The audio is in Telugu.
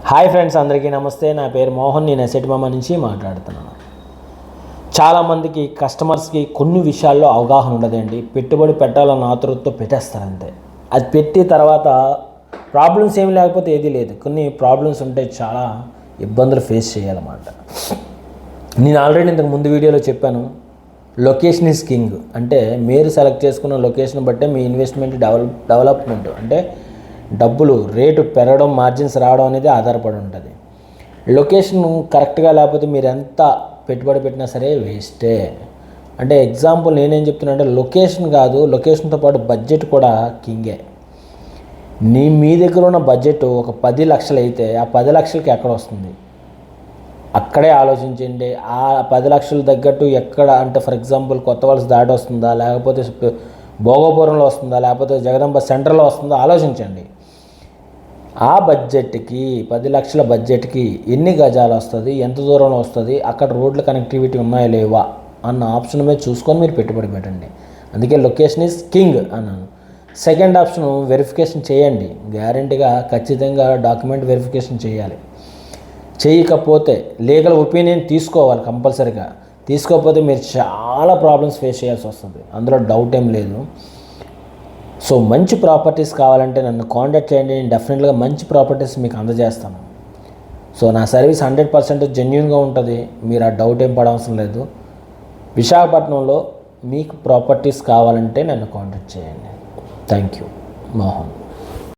హాయ్ ఫ్రెండ్స్, అందరికీ నమస్తే. నా పేరు మోహన్. నేను అసెట్ మామ నుంచి మాట్లాడుతున్నాను. చాలామందికి కస్టమర్స్కి కొన్ని విషయాల్లో అవగాహన ఉండదండి. పెట్టుబడి పెట్టాలన్న ఆతృతతో పెట్టేస్తారంతే. అది పెట్టి తర్వాత ప్రాబ్లమ్స్ ఏమి లేకపోతే ఏదీ లేదు. కొన్ని ప్రాబ్లమ్స్ ఉంటే చాలా ఇబ్బందులు ఫేస్ చేయాలన్నమాట. నేను ఆల్రెడీ ఇంతకు ముందు వీడియోలో చెప్పాను, లొకేషన్ ఈజ్ కింగ్. అంటే మీరు సెలెక్ట్ చేసుకున్న లొకేషన్ బట్టే మీ ఇన్వెస్ట్మెంట్ డెవలప్మెంట్ అంటే డబ్బులు రేటు పెరగడం, మార్జిన్స్ రావడం అనేది ఆధారపడి ఉంటుంది. లొకేషన్ కరెక్ట్గా లేకపోతే మీరు ఎంత పెట్టుబడి పెట్టినా సరే వేస్టే. అంటే ఎగ్జాంపుల్ నేనేం చెప్తున్నా అంటే లొకేషన్ కాదు, లొకేషన్తో పాటు బడ్జెట్ కూడా కింగే. మీ దగ్గర ఉన్న బడ్జెట్ ఒక 10 లక్షలు అయితే ఆ 10 లక్షలకి ఎక్కడ వస్తుంది అక్కడే ఆలోచించండి. ఆ 10 లక్షలు తగ్గట్టు ఎక్కడ అంటే ఫర్ ఎగ్జాంపుల్ కొత్త వలస దాటి వస్తుందా, లేకపోతే భోగపురంలో వస్తుందా, లేకపోతే జగదంబ సెంటర్లో వస్తుందా ఆలోచించండి. ఆ బడ్జెట్కి 10 లక్షల బడ్జెట్కి ఎన్ని గజాలు వస్తుంది, ఎంత దూరంలో వస్తుంది, అక్కడ రోడ్ల కనెక్టివిటీ ఉన్నాయా లేవా అన్న ఆప్షన్ మీద చూసుకొని మీరు పెట్టుబడి పెట్టండి. అందుకే లొకేషన్ ఈజ్ కింగ్ అన్నాను. సెకండ్ ఆప్షన్ వెరిఫికేషన్ చేయండి. గ్యారంటీగా ఖచ్చితంగా డాక్యుమెంట్ వెరిఫికేషన్ చేయాలి. చేయకపోతే లీగల్ ఒపీనియన్ తీసుకోవాలి కంపల్సరీగా. తీసుకోకపోతే మీరు చాలా ప్రాబ్లమ్స్ ఫేస్ చేయాల్సి వస్తుంది, అందులో డౌట్ ఏం లేదు. సో మంచి ప్రాపర్టీస్ కావాలంటే నన్ను కాంటాక్ట్ చేయండి. నేను డెఫినెట్గా మంచి ప్రాపర్టీస్ మీకు అందజేస్తాను. సో నా సర్వీస్ 100% జెన్యూన్గా ఉంటుంది. మీరు ఆ డౌట్ ఏం పడవసరం లేదు. విశాఖపట్నంలో మీకు ప్రాపర్టీస్ కావాలంటే నన్ను కాంటాక్ట్ చేయండి. Thank you. మోహన్.